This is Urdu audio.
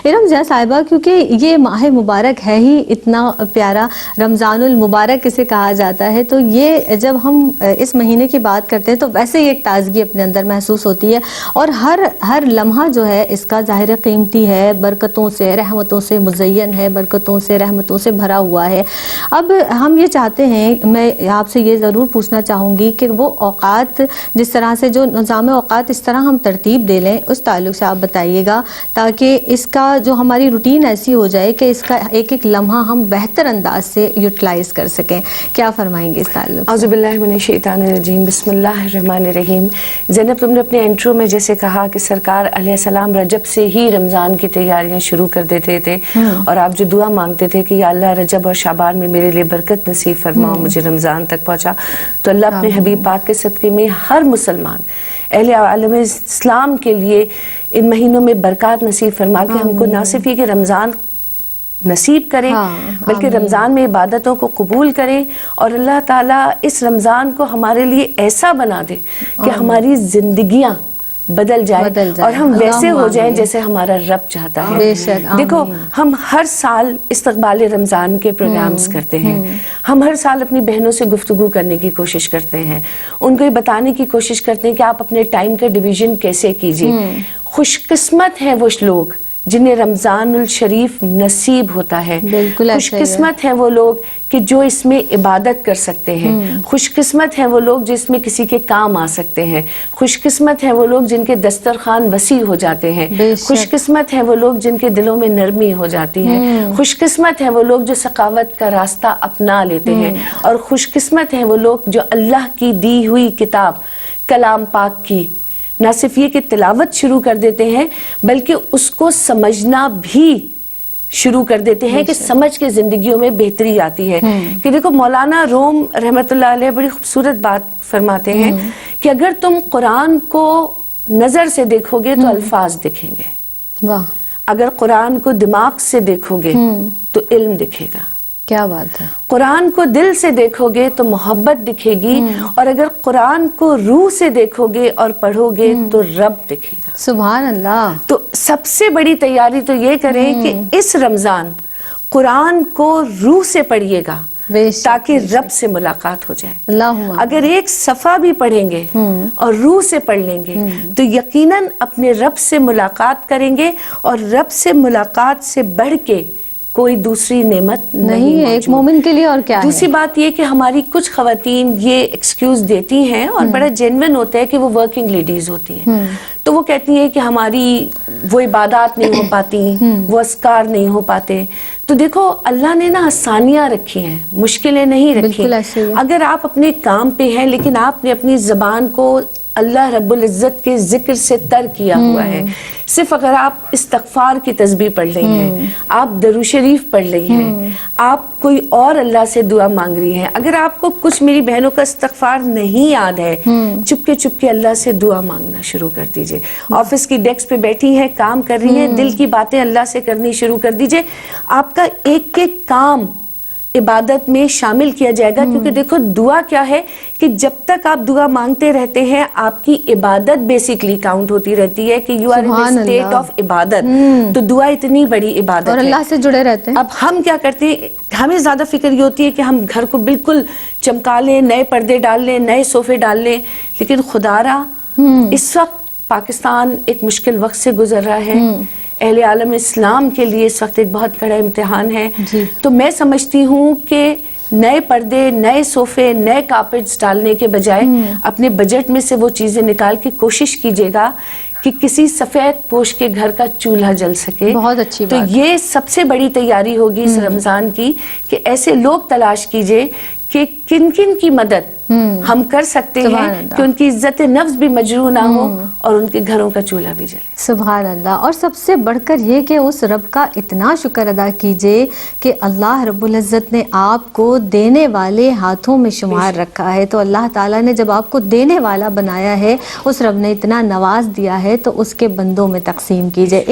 ارم صاحبہ، کیونکہ یہ ماہ مبارک ہے ہی اتنا پیارا، رمضان المبارک اسے کہا جاتا ہے، تو یہ جب ہم اس مہینے کی بات کرتے ہیں تو ویسے ہی ایک تازگی اپنے اندر محسوس ہوتی ہے، اور ہر لمحہ جو ہے اس کا ظاہر قیمتی ہے، برکتوں سے رحمتوں سے مزین ہے، برکتوں سے رحمتوں سے بھرا ہوا ہے۔ اب ہم یہ چاہتے ہیں، میں آپ سے یہ ضرور پوچھنا چاہوں گی کہ وہ اوقات جس طرح سے جو نظام اوقات اس طرح ہم ترتیب دے لیں، اس تعلق سے آپ بتائیے گا، تاکہ اس کا جو ہماری روٹین ایسی ہو جائے کہ اس کا ایک ایک لمحہ ہم بہتر انداز سے یوٹیلائز کر سکیں۔ کیا فرمائیں گے اس تعلق سے؟ اعوذ باللہ من الشیطان الرجیم، بسم اللہ الرحمن الرحیم۔ زینب، تم نے اپنے انٹرو میں جیسے کہا کہ سرکار علیہ السلام رجب سے ہی رمضان کی تیاریاں شروع کر دیتے تھے، اور آپ جو دعا مانگتے تھے کہ یا اللہ رجب اور شعبان میں میرے لیے برکت نصیب فرما، مجھے رمضان تک پہنچا، تو اللہ اپنے حبیب پاک کے صدقے میں ہر مسلمان اہل عالم اسلام کے لیے ان مہینوں میں برکات نصیب فرما کے ہم کو نہ صرف یہ کہ رمضان نصیب کریں بلکہ رمضان میں عبادتوں کو قبول کریں، اور اللہ تعالیٰ اس رمضان کو ہمارے لیے ایسا بنا دے کہ ہماری زندگیاں بدل جائے اور ہم ویسے ہو جائیں جیسے ہمارا رب چاہتا ہے۔ دیکھو، ہم ہر سال استقبال رمضان کے پروگرامز کرتے ہیں، ہم ہر سال اپنی بہنوں سے گفتگو کرنے کی کوشش کرتے ہیں، ان کو یہ بتانے کی کوشش کرتے ہیں کہ آپ اپنے ٹائم کا ڈویژن کیسے کیجئے۔ خوش قسمت ہیں وہ لوگ جنہیں رمضان الشریف نصیب ہوتا ہے، خوش قسمت ہیں وہ لوگ کہ جو اس میں عبادت کر سکتے ہیں، خوش قسمت ہیں وہ لوگ جس میں کسی کے کام آ سکتے ہیں، خوش قسمت ہیں وہ لوگ جن کے دسترخوان وسیع ہو جاتے ہیں، خوش قسمت ہیں وہ لوگ جن کے دلوں میں نرمی ہو جاتی ہے، خوش قسمت ہیں وہ لوگ جو سخاوت کا راستہ اپنا لیتے ہیں، اور خوش قسمت ہیں وہ لوگ جو اللہ کی دی ہوئی کتاب کلام پاک کی نہ صرف یہ کہ تلاوت شروع کر دیتے ہیں بلکہ اس کو سمجھنا بھی شروع کر دیتے ہیں کہ سمجھ کے زندگیوں میں بہتری آتی ہے۔ کہ دیکھو، مولانا روم رحمت اللہ علیہ بڑی خوبصورت بات فرماتے ہیں کہ اگر تم قرآن کو نظر سے دیکھو گے تو الفاظ دکھیں گے، اگر قرآن کو دماغ سے دیکھو گے تو علم دکھے گا، کیا بات ہے، قرآن کو دل سے دیکھو گے تو محبت دکھے گی، اور اگر قرآن کو روح سے دیکھو گے اور پڑھو گے تو رب دکھے گا۔ سبحان اللہ۔ تو سب سے بڑی تیاری تو یہ کریں کہ اس رمضان قرآن کو روح سے پڑھیے گا تاکہ رب سے ملاقات ہو جائے۔ اگر ایک صفحہ بھی پڑھیں گے اور روح سے پڑھ لیں گے تو یقیناً اپنے رب سے ملاقات کریں گے، اور رب سے ملاقات سے بڑھ کے کوئی دوسری نعمت نہیں ہے ایک مومن کے لیے۔ اور کیا ہے، دوسری بات یہ کہ ہماری کچھ خواتین یہ ایکسکیوز دیتی ہیں، اور بڑا جینوین ہوتا ہے کہ وہ ورکنگ لیڈیز ہوتی ہیں، تو وہ کہتی ہیں کہ ہماری وہ عبادات نہیں ہو پاتی، وہ اذکار نہیں ہو پاتے۔ تو دیکھو، اللہ نے نا آسانیاں رکھی ہیں، مشکلیں نہیں رکھی۔ اگر آپ اپنے کام پہ ہیں لیکن آپ نے اپنی زبان کو اللہ رب العزت کے ذکر سے تر کیا ہوا ہے، صرف اگر آپ استغفار کی تسبیح پڑھ رہی ہیں، آپ درود شریف پڑھ رہی ہیں، آپ کوئی اور اللہ سے دعا مانگ رہی ہیں، اگر آپ کو کچھ میری بہنوں کا استغفار نہیں یاد ہے، چپ کے اللہ سے دعا مانگنا شروع کر دیجئے۔ آفس کی ڈیسک پہ بیٹھی ہیں، کام کر رہی ہیں، دل کی باتیں اللہ سے کرنی شروع کر دیجئے۔ آپ کا ایک ایک کام عبادت میں شامل کیا جائے گا، کیونکہ دیکھو دعا کیا ہے کہ جب تک آپ دعا مانگتے رہتے ہیں آپ کی عبادت بیسیکلی کاؤنٹ ہوتی رہتی ہے کہ you are in state of عبادت، تو دعا اتنی بڑی عبادت ہے، اور اللہ سے جڑے رہتے ہیں۔ اب ہم کیا کرتے ہیں، ہمیں زیادہ فکر یہ ہوتی ہے کہ ہم گھر کو بالکل چمکا لیں، نئے پردے ڈال لیں، نئے صوفے ڈال لیں، لیکن خدا را اس وقت پاکستان ایک مشکل وقت سے گزر رہا ہے، اہل عالم اسلام کے لیے اس وقت ایک بہت بڑا امتحان ہے۔ تو میں سمجھتی ہوں کہ نئے پردے، نئے صوفے، نئے کارپیٹس ڈالنے کے بجائے اپنے بجٹ میں سے وہ چیزیں نکال کے کوشش کیجیے گا کہ کسی سفید پوش کے گھر کا چولہا جل سکے۔ بہت اچھی تو یہ سب سے بڑی تیاری ہوگی اس رمضان کی کہ ایسے لوگ تلاش کیجئے کہ کن کن کی مدد ہم کر سکتے ہیں کہ ان کی عزت نفس بھی مجروح نہ ہو اور ان کے گھروں کا چولہا بھی جلے۔ سبحان اللہ۔ اور سب سے بڑھ کر یہ کہ اس رب کا اتنا شکر ادا کیجئے کہ اللہ رب العزت نے آپ کو دینے والے ہاتھوں میں شمار رکھا ہے، تو اللہ تعالیٰ نے جب آپ کو دینے والا بنایا ہے، اس رب نے اتنا نواز دیا ہے تو اس کے بندوں میں تقسیم کیجئے۔